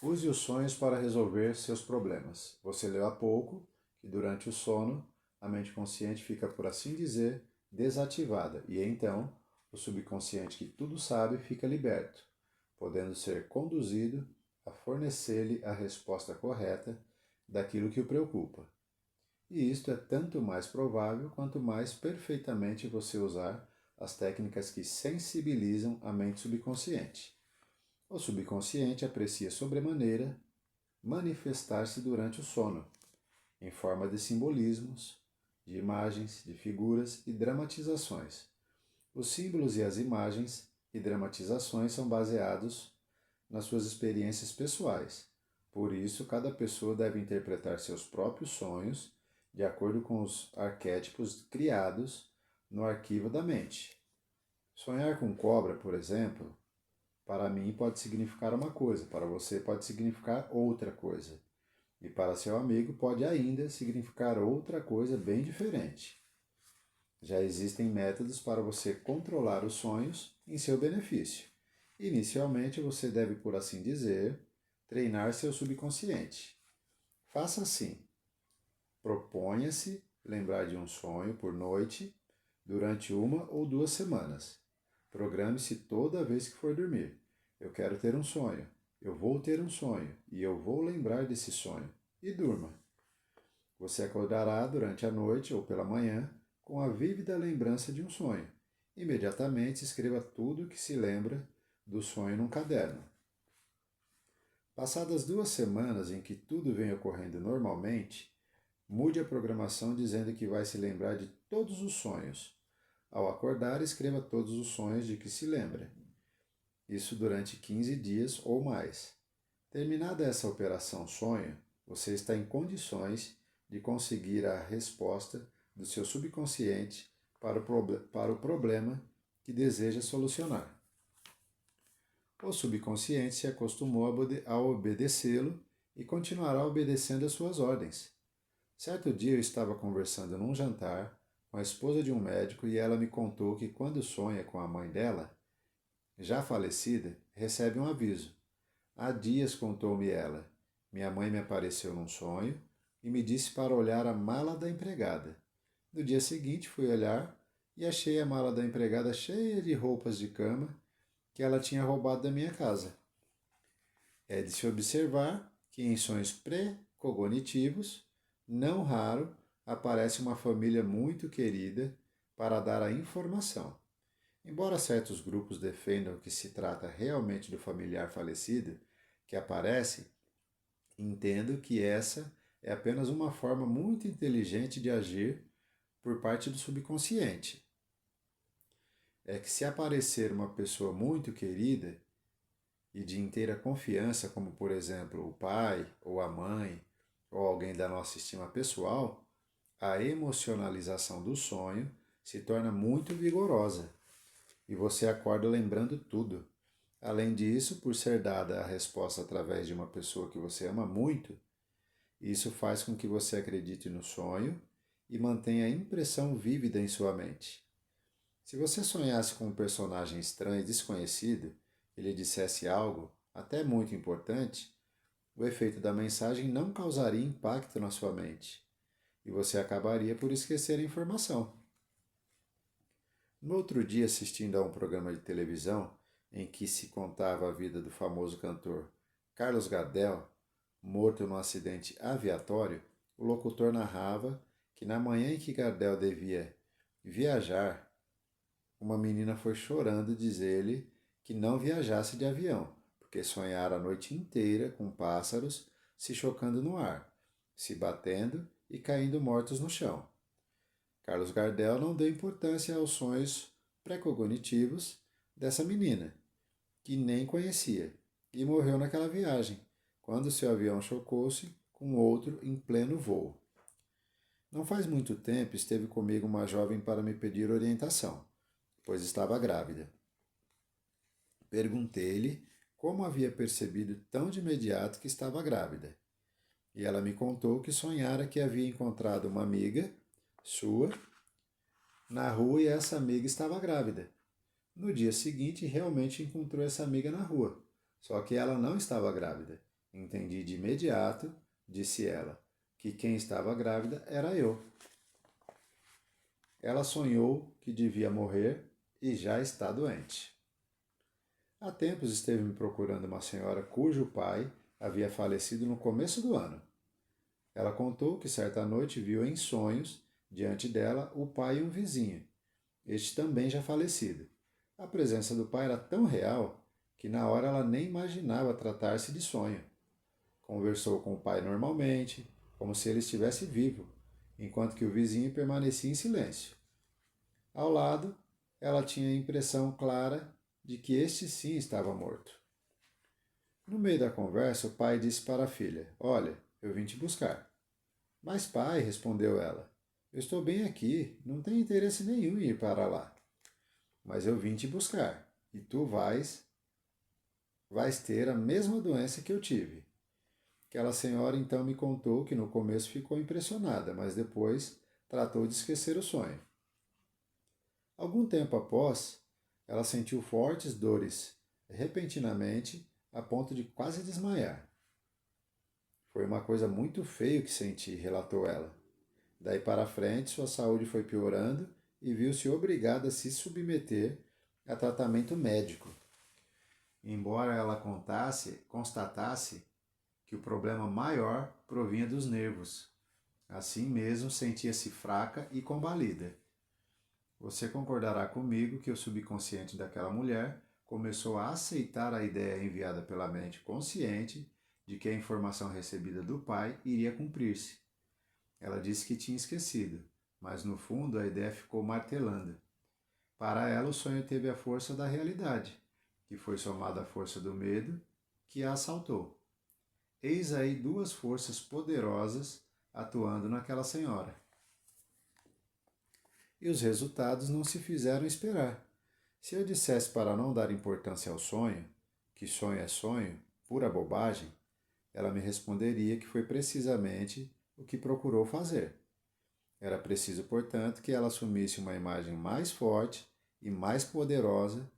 Use os sonhos para resolver seus problemas. Você leu há pouco que durante o sono a mente consciente fica, por assim dizer, desativada e então o subconsciente que tudo sabe fica liberto, podendo ser conduzido a fornecer-lhe a resposta correta daquilo que o preocupa. E isto é tanto mais provável quanto mais perfeitamente você usar as técnicas que sensibilizam a mente subconsciente. O subconsciente aprecia sobremaneira manifestar-se durante o sono, em forma de simbolismos, de imagens, de figuras e dramatizações. Os símbolos e as imagens e dramatizações são baseados nas suas experiências pessoais. Por isso, cada pessoa deve interpretar seus próprios sonhos de acordo com os arquétipos criados no arquivo da mente. Sonhar com cobra, por exemplo, para mim pode significar uma coisa, para você pode significar outra coisa. E para seu amigo pode ainda significar outra coisa bem diferente. Já existem métodos para você controlar os sonhos em seu benefício. Inicialmente você deve, por assim dizer, treinar seu subconsciente. Faça assim: proponha-se lembrar de um sonho por noite durante 1 ou 2 semanas. Programe-se toda vez que for dormir. Eu quero ter um sonho. Eu vou ter um sonho e eu vou lembrar desse sonho. E durma. Você acordará durante a noite ou pela manhã com a vívida lembrança de um sonho. Imediatamente escreva tudo o que se lembra do sonho num caderno. Passadas 2 semanas em que tudo vem ocorrendo normalmente, mude a programação dizendo que vai se lembrar de todos os sonhos. Ao acordar, escreva todos os sonhos de que se lembra. Isso durante 15 dias ou mais. Terminada essa operação sonho, você está em condições de conseguir a resposta do seu subconsciente para o problema que deseja solucionar. O subconsciente se acostumou a obedecê-lo e continuará obedecendo às suas ordens. Certo dia eu estava conversando num jantar com a esposa de um médico e ela me contou que quando sonha com a mãe dela, já falecida, recebe um aviso. Há dias, contou-me ela, minha mãe me apareceu num sonho e me disse para olhar a mala da empregada. No dia seguinte fui olhar e achei a mala da empregada cheia de roupas de cama que ela tinha roubado da minha casa. É de se observar que em sonhos pré-cognitivos, não raro, aparece uma família muito querida para dar a informação. Embora certos grupos defendam que se trata realmente do familiar falecido que aparece, entendo que essa é apenas uma forma muito inteligente de agir por parte do subconsciente. É que se aparecer uma pessoa muito querida e de inteira confiança, como por exemplo o pai ou a mãe ou alguém da nossa estima pessoal, a emocionalização do sonho se torna muito vigorosa e você acorda lembrando tudo. Além disso, por ser dada a resposta através de uma pessoa que você ama muito, isso faz com que você acredite no sonho e mantenha a impressão vívida em sua mente. Se você sonhasse com um personagem estranho e desconhecido e lhe dissesse algo, até muito importante, o efeito da mensagem não causaria impacto na sua mente e você acabaria por esquecer a informação. No outro dia, assistindo a um programa de televisão em que se contava a vida do famoso cantor Carlos Gardel, morto num acidente aviatório, o locutor narrava que na manhã em que Gardel devia viajar, uma menina foi chorando dizer-lhe que não viajasse de avião, porque sonhara a noite inteira com pássaros se chocando no ar, se batendo e caindo mortos no chão. Carlos Gardel não deu importância aos sonhos pré-cognitivos dessa menina, que nem conhecia, e morreu naquela viagem, quando seu avião chocou-se com outro em pleno voo. Não faz muito tempo esteve comigo uma jovem para me pedir orientação, pois estava grávida. Perguntei-lhe como havia percebido tão de imediato que estava grávida, e ela me contou que sonhara que havia encontrado uma amiga sua na rua e essa amiga estava grávida. No dia seguinte, realmente encontrou essa amiga na rua, só que ela não estava grávida. Entendi de imediato, disse ela, que quem estava grávida era eu. Ela sonhou que devia morrer e já está doente. Há tempos esteve me procurando uma senhora cujo pai havia falecido no começo do ano. Ela contou que certa noite viu em sonhos, diante dela, o pai e um vizinho, este também já falecido. A presença do pai era tão real que na hora ela nem imaginava tratar-se de sonho. Conversou com o pai normalmente, como se ele estivesse vivo, enquanto que o vizinho permanecia em silêncio. Ao lado, ela tinha a impressão clara de que este sim estava morto. No meio da conversa, o pai disse para a filha: Olha, eu vim te buscar. Mas, pai, respondeu ela, eu estou bem aqui, não tenho interesse nenhum em ir para lá. Mas eu vim te buscar, e tu vais ter a mesma doença que eu tive. Aquela senhora então me contou que no começo ficou impressionada, mas depois tratou de esquecer o sonho. Algum tempo após, ela sentiu fortes dores, repentinamente, a ponto de quase desmaiar. Foi uma coisa muito feia que senti, relatou ela. Daí para frente, sua saúde foi piorando e viu-se obrigada a se submeter a tratamento médico. Embora ela constatasse que o problema maior provinha dos nervos. Assim mesmo, sentia-se fraca e combalida. Você concordará comigo que o subconsciente daquela mulher começou a aceitar a ideia enviada pela mente consciente de que a informação recebida do pai iria cumprir-se. Ela disse que tinha esquecido, mas no fundo a ideia ficou martelando. Para ela, o sonho teve a força da realidade, que foi somada à força do medo, que a assaltou. Eis aí duas forças poderosas atuando naquela senhora. E os resultados não se fizeram esperar. Se eu dissesse para não dar importância ao sonho, que sonho é sonho, pura bobagem, ela me responderia que foi precisamente o que procurou fazer. Era preciso, portanto, que ela assumisse uma imagem mais forte e mais poderosa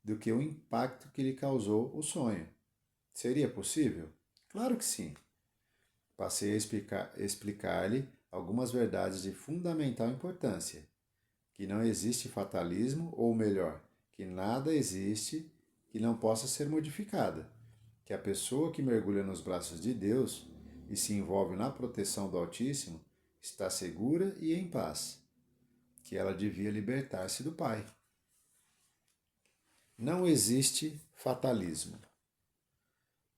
do que o impacto que lhe causou o sonho. Seria possível? Claro que sim. Passei a explicar-lhe algumas verdades de fundamental importância, que não existe fatalismo, ou melhor, que nada existe que não possa ser modificado, que a pessoa que mergulha nos braços de Deus e se envolve na proteção do Altíssimo está segura e em paz, que ela devia libertar-se do Pai. Não existe fatalismo.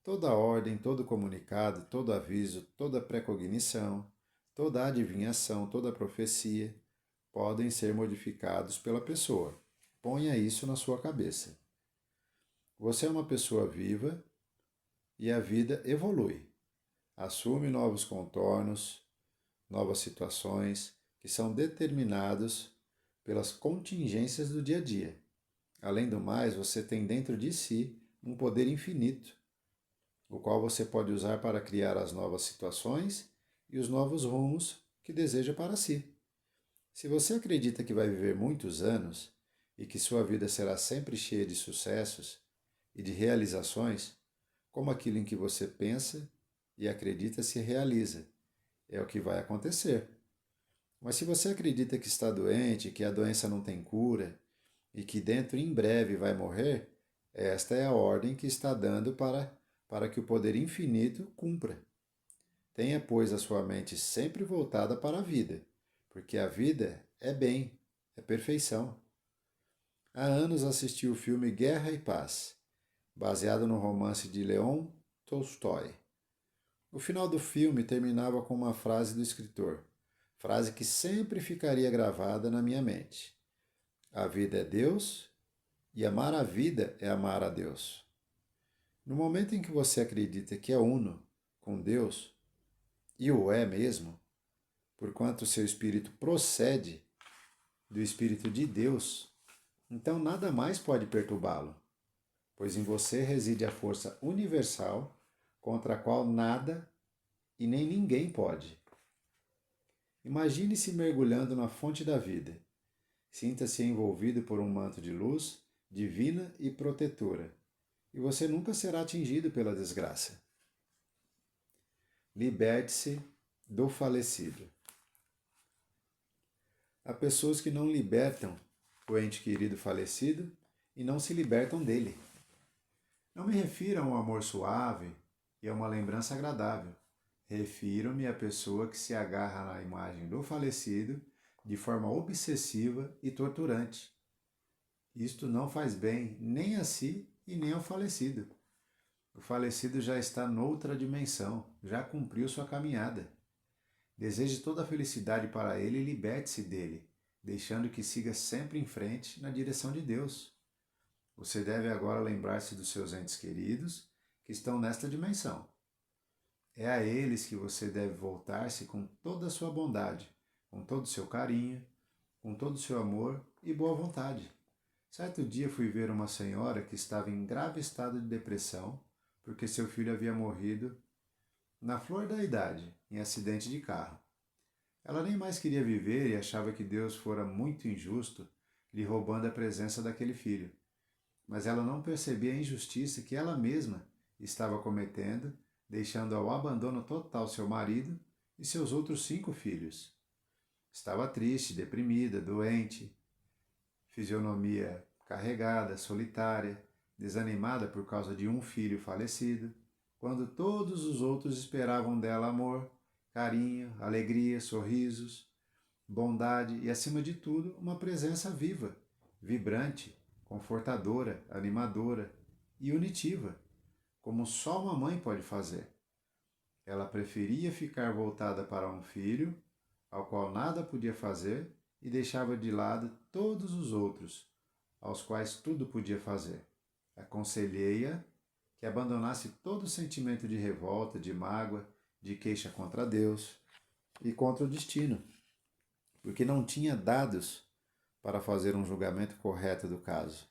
Toda ordem, todo comunicado, todo aviso, toda precognição, toda adivinhação, toda profecia podem ser modificados pela pessoa. Ponha isso na sua cabeça. Você é uma pessoa viva e a vida evolui. Assume novos contornos, novas situações que são determinados pelas contingências do dia a dia. Além do mais, você tem dentro de si um poder infinito, o qual você pode usar para criar as novas situações e os novos rumos que deseja para si. Se você acredita que vai viver muitos anos e que sua vida será sempre cheia de sucessos e de realizações, como aquilo em que você pensa e acredita se realiza, é o que vai acontecer. Mas se você acredita que está doente, que a doença não tem cura e que dentro em breve vai morrer, esta é a ordem que está dando para que o poder infinito cumpra. Tenha, pois, a sua mente sempre voltada para a vida, porque a vida é bem, é perfeição. Há anos assisti o filme Guerra e Paz, baseado no romance de Leon Tolstói. O final do filme terminava com uma frase do escritor, frase que sempre ficaria gravada na minha mente. A vida é Deus e amar a vida é amar a Deus. No momento em que você acredita que é uno com Deus, e o é mesmo, porquanto seu espírito procede do Espírito de Deus, então nada mais pode perturbá-lo, pois em você reside a força universal contra a qual nada e nem ninguém pode. Imagine-se mergulhando na fonte da vida. Sinta-se envolvido por um manto de luz divina e protetora, e você nunca será atingido pela desgraça. Liberte-se do falecido. Há pessoas que não libertam o ente querido falecido e não se libertam dele. Não me refiro a um amor suave e a uma lembrança agradável. Refiro-me à pessoa que se agarra na imagem do falecido de forma obsessiva e torturante. Isto não faz bem nem a si e nem ao falecido. O falecido já está noutra dimensão, já cumpriu sua caminhada. Deseje toda a felicidade para ele e liberte-se dele, deixando que siga sempre em frente na direção de Deus. Você deve agora lembrar-se dos seus entes queridos que estão nesta dimensão. É a eles que você deve voltar-se com toda a sua bondade, com todo o seu carinho, com todo o seu amor e boa vontade. Certo dia fui ver uma senhora que estava em grave estado de depressão porque seu filho havia morrido na flor da idade, em acidente de carro. Ela nem mais queria viver e achava que Deus fora muito injusto, lhe roubando a presença daquele filho. Mas ela não percebia a injustiça que ela mesma estava cometendo, deixando ao abandono total seu marido e seus outros 5 filhos. Estava triste, deprimida, doente, fisionomia carregada, solitária, desanimada por causa de um filho falecido, quando todos os outros esperavam dela amor, carinho, alegria, sorrisos, bondade e, acima de tudo, uma presença viva, vibrante, confortadora, animadora e unitiva, como só uma mãe pode fazer. Ela preferia ficar voltada para um filho, ao qual nada podia fazer, e deixava de lado todos os outros, aos quais tudo podia fazer. Aconselhei-a que abandonasse todo o sentimento de revolta, de mágoa, de queixa contra Deus e contra o destino, porque não tinha dados para fazer um julgamento correto do caso.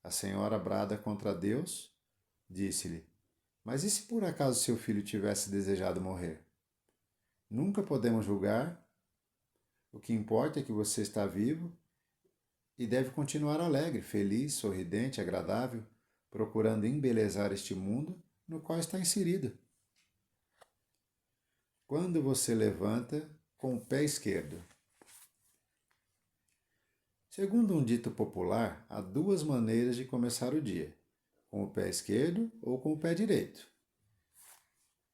A senhora brada contra Deus, disse-lhe: mas e se por acaso seu filho tivesse desejado morrer? Nunca podemos julgar. O que importa é que você está vivo e deve continuar alegre, feliz, sorridente, agradável, procurando embelezar este mundo no qual está inserido. Quando você levanta com o pé esquerdo. Segundo um dito popular, há 2 maneiras de começar o dia: com o pé esquerdo ou com o pé direito.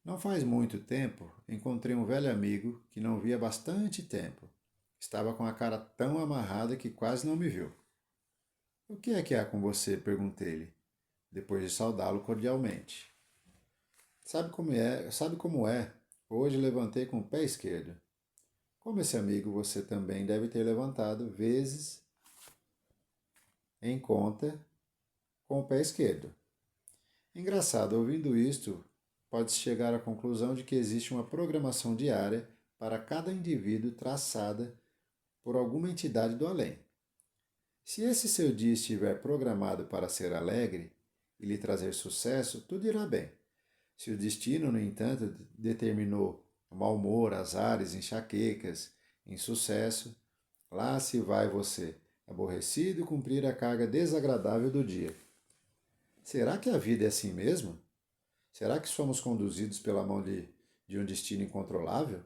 Não faz muito tempo, encontrei um velho amigo que não via há bastante tempo. Estava com a cara tão amarrada que quase não me viu. O que é que há com você? Perguntei-lhe, depois de saudá-lo cordialmente. Sabe como é? Hoje levantei com o pé esquerdo. Como esse amigo, você também deve ter levantado vezes em conta com o pé esquerdo. Engraçado, ouvindo isto, pode-se chegar à conclusão de que existe uma programação diária para cada indivíduo traçada por alguma entidade do além. Se esse seu dia estiver programado para ser alegre e lhe trazer sucesso, tudo irá bem. Se o destino, no entanto, determinou mau humor, azares, enxaquecas, insucesso, lá se vai você, aborrecido, cumprir a carga desagradável do dia. Será que a vida é assim mesmo? Será que somos conduzidos pela mão de um destino incontrolável?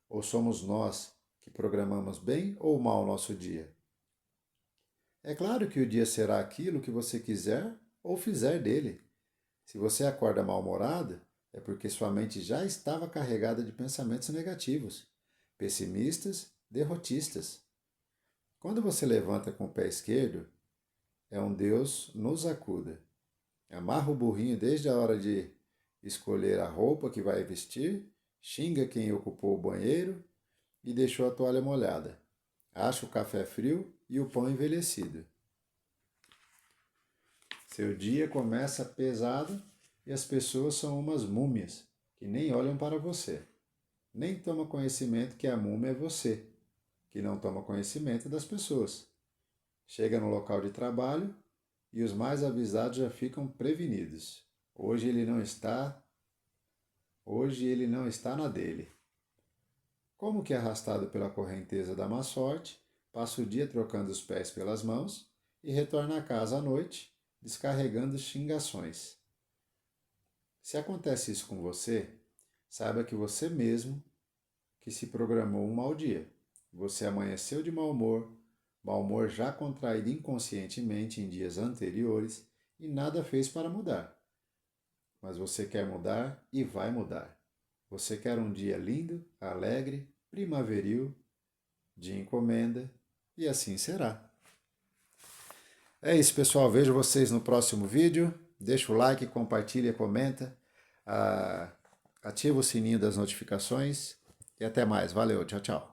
Ou somos nós que programamos bem ou mal o nosso dia? É claro que o dia será aquilo que você quiser ou fizer dele. Se você acorda mal-humorado, é porque sua mente já estava carregada de pensamentos negativos, pessimistas, derrotistas. Quando você levanta com o pé esquerdo, é um Deus nos acuda. Amarra o burrinho desde a hora de escolher a roupa que vai vestir, xinga quem ocupou o banheiro e deixou a toalha molhada. Acha o café frio e o pão envelhecido. Seu dia começa pesado e as pessoas são umas múmias que nem olham para você. Nem toma conhecimento que a múmia é você, que não toma conhecimento das pessoas. Chega no local de trabalho e os mais avisados já ficam prevenidos. Hoje ele não está na dele. Como que arrastado pela correnteza da má sorte, passa o dia trocando os pés pelas mãos e retorna a casa à noite, descarregando xingações. Se acontece isso com você, Saiba que você mesmo que se programou um mau dia. Você amanheceu de mau humor já contraído inconscientemente em dias anteriores e nada fez para mudar. Mas você quer mudar e vai mudar. Você quer um dia lindo, alegre, primaveril, de encomenda, e assim será. É isso, pessoal. Vejo vocês no próximo vídeo. Deixa o like, compartilha, comenta. Ativa o sininho das notificações. E até mais. Valeu. Tchau, tchau.